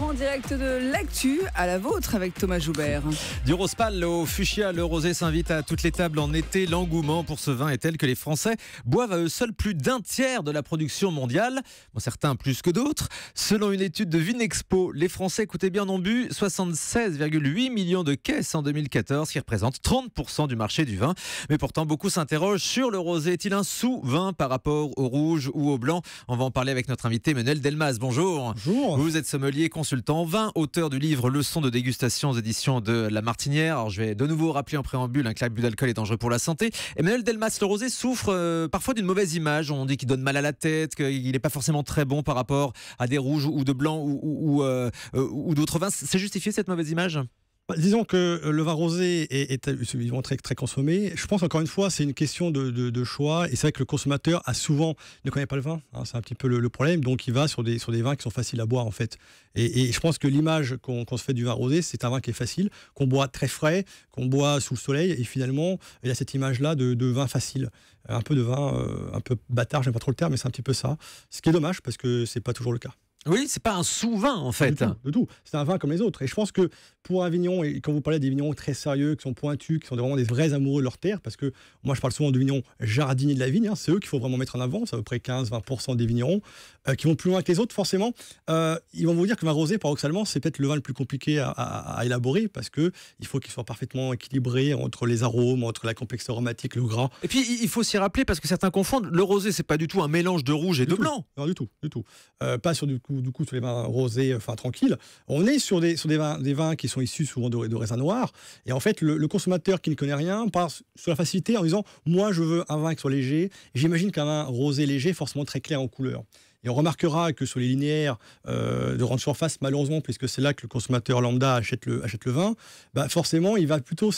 en direct de l'actu à la vôtre avec Thomas Joubert. Du rose pâle au fuchsia, le rosé s'invite à toutes les tables en été. L'engouement pour ce vin est tel que les Français boivent à eux seuls plus d'un tiers de la production mondiale. Bon, certains plus que d'autres. Selon une étude de Vinexpo, les Français, écoutez bien, en ont bu 76,8 millions de caisses en 2014, ce qui représente 30% du marché du vin. Mais pourtant, beaucoup s'interrogent sur le rosé. Est-il un sous-vin par rapport au rouge ou au blanc? On va en parler avec notre invité Emmanuel Delmas. Bonjour. Bonjour. Vous êtes sommelier, consultant en vin, auteur du livre Leçons de dégustation aux éditions de La Martinière. Alors, je vais de nouveau rappeler en préambule que l'abus d'alcool est dangereux pour la santé. Emmanuel Delmas, le rosé souffre parfois d'une mauvaise image. On dit qu'il donne mal à la tête, qu'il n'est pas forcément très bon par rapport à des rouges ou de blancs ou d'autres vins. C'est justifié cette mauvaise image? Disons que le vin rosé est évidemment très, très consommé. Je pense encore une fois, c'est une question de choix. Et c'est vrai que le consommateur ne connaît pas le vin. Hein, c'est un petit peu le problème. Donc il va sur des vins qui sont faciles à boire en fait. Et je pense que l'image qu'on se fait du vin rosé, c'est un vin qui est facile, qu'on boit très frais, qu'on boit sous le soleil. Et finalement, il y a cette image-là de vin facile. Un peu de vin, un peu bâtard, j'aime pas trop le terme, mais c'est un petit peu ça. Ce qui est dommage parce que c'est pas toujours le cas. Oui, c'est pas un sous-vin en fait. De tout. C'est un vin comme les autres. Et je pense que pour un vigneron, et quand vous parlez des vignerons très sérieux, qui sont pointus, qui sont vraiment des vrais amoureux de leur terre, parce que moi je parle souvent de vignerons jardiniers de la vigne, hein, c'est eux qu'il faut vraiment mettre en avant, c'est à peu près 15-20% des vignerons, qui vont plus loin que les autres forcément. Ils vont vous dire que le vin rosé, paradoxalement, c'est peut-être le vin le plus compliqué à élaborer, parce qu'il faut qu'il soit parfaitement équilibré entre les arômes, entre la complexité aromatique, le gras. Et puis il faut s'y rappeler, parce que certains confondent, le rosé c'est pas du tout un mélange de rouge et de blanc. Non, du tout. Pas sur sur les vins rosés, tranquilles. On est sur des vins qui sont issus souvent de raisins noirs. Et en fait, le consommateur qui ne connaît rien part sur la facilité en disant « moi, je veux un vin qui soit léger ». J'imagine qu'un vin rosé léger, forcément très clair en couleur. Et on remarquera que sur les linéaires de grande surface, malheureusement, puisque c'est là que le consommateur lambda achète le vin, forcément, il va plutôt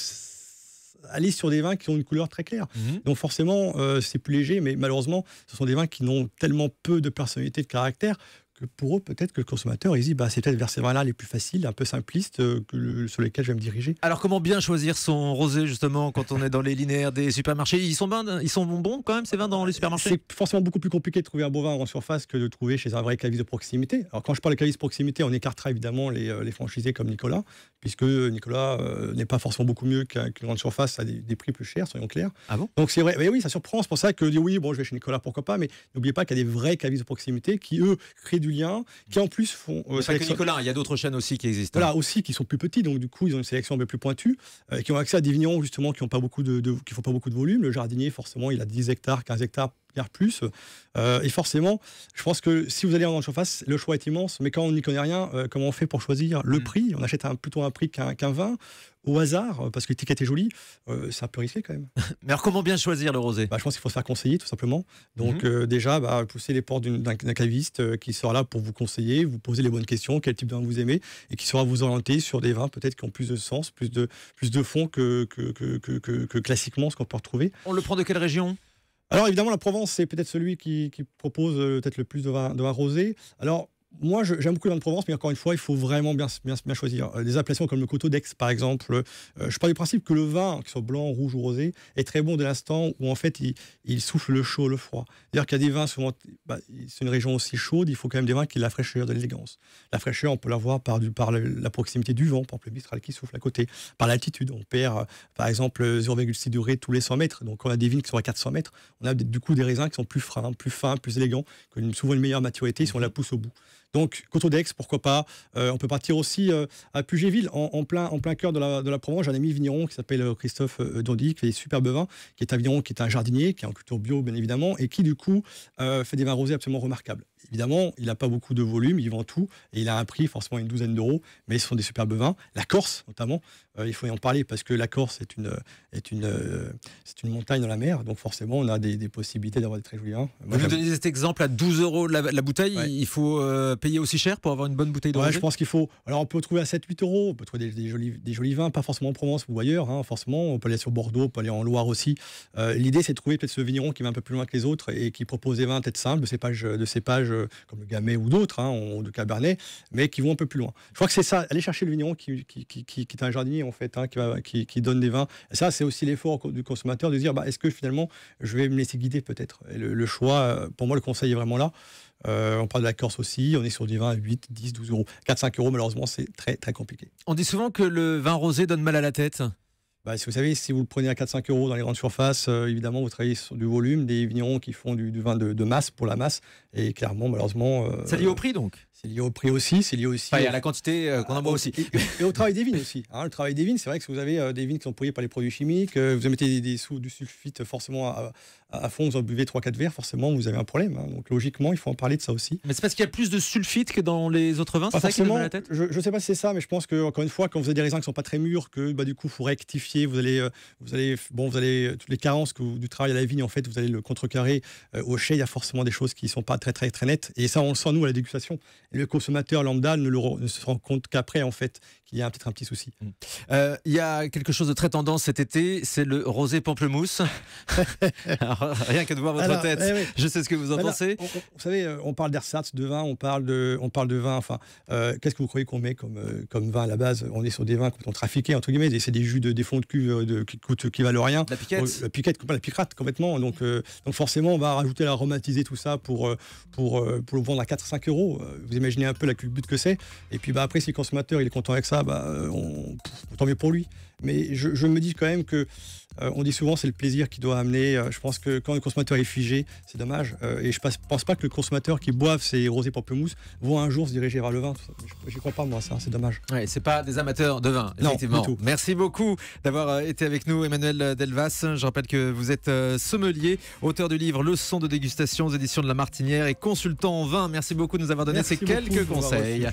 aller sur des vins qui ont une couleur très claire. Donc forcément, c'est plus léger, mais malheureusement, ce sont des vins qui n'ont tellement peu de personnalité, de caractère, que pour eux, peut-être que le consommateur, il dit, c'est peut-être vers ces vins-là les plus faciles, un peu simplistes, sur lesquels je vais me diriger. Alors, comment bien choisir son rosé, justement, quand on est dans les linéaires des supermarchés? Ils sont bons, quand même, ces vins dans les supermarchés? C'est forcément beaucoup plus compliqué de trouver un bon vin en surface que de trouver chez un vrai caviste de proximité. Alors, quand je parle de caviste de proximité, on écartera évidemment les franchisés comme Nicolas, puisque Nicolas n'est pas forcément beaucoup mieux qu'une grande surface à des prix plus chers, soyons clairs. Ah bon? Donc, c'est vrai. Mais oui, ça surprend. C'est pour ça que, oui, je vais chez Nicolas, pourquoi pas, mais n'oubliez pas qu'il y a des vrais cavistes de proximité qui, eux, créent du lien, qui en plus font. C'est pas que Nicolas, il y a d'autres chaînes aussi qui existent. Voilà, aussi qui sont plus petits, donc du coup ils ont une sélection un peu plus pointue, qui ont accès à des vignerons justement qui font pas beaucoup de volume. Le jardinier, forcément, il a 10 hectares, 15 hectares. Plus. Et forcément, je pense que si vous allez en surface, le choix est immense, mais quand on n'y connaît rien, comment on fait pour choisir le prix? On achète plutôt un prix qu'un vin au hasard, parce que l'étiquette est jolie, c'est un peu risqué quand même. Mais alors comment bien choisir le rosé? Je pense qu'il faut se faire conseiller tout simplement. Donc déjà, pousser les portes d'un caviste qui sera là pour vous conseiller, vous poser les bonnes questions, quel type de vin vous aimez, et qui saura vous orienter sur des vins peut-être qui ont plus de sens, plus de fond que classiquement ce qu'on peut retrouver. On le prend de quelle région? Alors évidemment, la Provence, c'est peut-être celui qui propose peut-être le plus de vin rosé. Alors moi, j'aime beaucoup le vin de Provence, mais encore une fois, il faut vraiment bien choisir. Des appellations comme le Coteau d'Aix, par exemple, je pars du principe que le vin, qu'il soit blanc, rouge ou rosé, est très bon dès l'instant où en fait il souffle le chaud, le froid. C'est-à-dire qu'il y a des vins, souvent, c'est une région aussi chaude, il faut quand même des vins qui aient de la fraîcheur, de l'élégance. La fraîcheur, on peut l'avoir par la proximité du vent, par exemple le Mistral qui souffle à côté, par l'altitude. On perd, par exemple, 0,6 degrés tous les 100 mètres. Donc on a des vignes qui sont à 400 mètres. On a du coup des raisins qui sont plus fins, plus élégants, qui ont souvent une meilleure maturité si on la pousse au bout. Donc, Coteau d'Aix, pourquoi pas. On peut partir aussi à Pugéville, en plein cœur de la Provence. J'ai un ami vigneron qui s'appelle Christophe Dondy, qui fait des superbes vins, qui est un vigneron, qui est un jardinier, qui est en culture bio, bien évidemment, et qui, du coup, fait des vins rosés absolument remarquables. Évidemment, il n'a pas beaucoup de volume, il vend tout, et il a un prix, forcément, une douzaine d'euros, mais ce sont des superbes vins. La Corse, notamment, il faut y en parler, parce que la Corse c'est une montagne dans la mer, donc forcément, on a des possibilités d'avoir des très jolis vins. Vous nous donnez cet exemple à 12 euros la bouteille, ouais. Il faut payer aussi cher pour avoir une bonne bouteille de rosé? Je pense qu'il faut. Alors, on peut trouver à 7-8 euros, on peut trouver des jolis vins, pas forcément en Provence ou ailleurs, forcément. On peut aller sur Bordeaux, on peut aller en Loire aussi. L'idée, c'est de trouver peut-être ce vigneron qui va un peu plus loin que les autres et qui propose des vins peut-être simples, de cépages comme le Gamay ou d'autres, ou de Cabernet, mais qui vont un peu plus loin. Je crois que c'est ça, aller chercher le vigneron qui est un jardinier, en fait, qui donne des vins. Et ça, c'est aussi l'effort du consommateur de dire, est-ce que finalement, je vais me laisser guider peut-être. Et le choix, pour moi, le conseil est vraiment là. On parle de la Corse aussi, on est sur des vins à 8, 10, 12 euros. 4-5 euros, malheureusement, c'est très très compliqué. On dit souvent que le vin rosé donne mal à la tête. Bah, si vous savez, si vous le prenez à 4-5 euros dans les grandes surfaces, évidemment, vous travaillez sur du volume, des vignerons qui font du vin de masse pour la masse. Et clairement, malheureusement. C'est lié au prix donc. C'est lié au prix aussi. C'est lié aussi. Enfin, il y a la quantité qu'on en boit aussi. Et au travail des vignes aussi. Le travail des vignes, c'est vrai que si vous avez des vignes qui sont pourries par les produits chimiques, vous mettez du sulfite forcément à fond, vous en buvez 3-4 verres, forcément, vous avez un problème. Donc logiquement, il faut en parler de ça aussi. Mais c'est parce qu'il y a plus de sulfite que dans les autres vins, c'est ça qui donne mal à la tête? Je ne sais pas si c'est ça, mais je pense que, encore une fois, quand vous avez des raisins qui ne sont pas très mûrs, que du coup, il faut rectifier, vous allez toutes les carences du travail à la vigne, en fait, vous allez le contrecarrer. Au chai, il y a forcément des choses qui ne sont pas très, très, très nettes. Et ça, on le sent, nous, à la dégustation. Et le consommateur lambda ne se rend compte qu'après, en fait, qu'il y a peut-être un petit souci. Il y a quelque chose de très tendance cet été, c'est le rosé pamplemousse. Alors, rien que de voir votre tête, je sais ce que vous en pensez. Vous savez, on parle d'ersatz de vin, on parle de vin. Enfin, qu'est-ce que vous croyez qu'on met comme vin à la base? On est sur des vins complètement trafiqués, entre guillemets. C'est des jus des fonds de cuve qui valent rien. La piquette. La picrate, complètement. Donc forcément, on va rajouter, aromatiser tout ça pour le vendre à 4-5 euros. Vous imaginez un peu la culbute que c'est. Et puis après, si le consommateur il est content avec ça, tant mieux pour lui. Mais je me dis quand même que on dit souvent c'est le plaisir qui doit amener. Je pense que quand le consommateur est figé, c'est dommage. Et je pense pas que le consommateur qui boive ces rosés pamplemousse vont un jour se diriger vers le vin. J'y crois pas moi, ça, c'est dommage. Ouais, c'est pas des amateurs de vin, non, effectivement. du tout. Merci beaucoup d'avoir été avec nous, Emmanuel Delvas. Je rappelle que vous êtes sommelier, auteur du livre Leçons de dégustation aux éditions de La Martinière et consultant en vin. Merci beaucoup de nous avoir donné ces quelques conseils.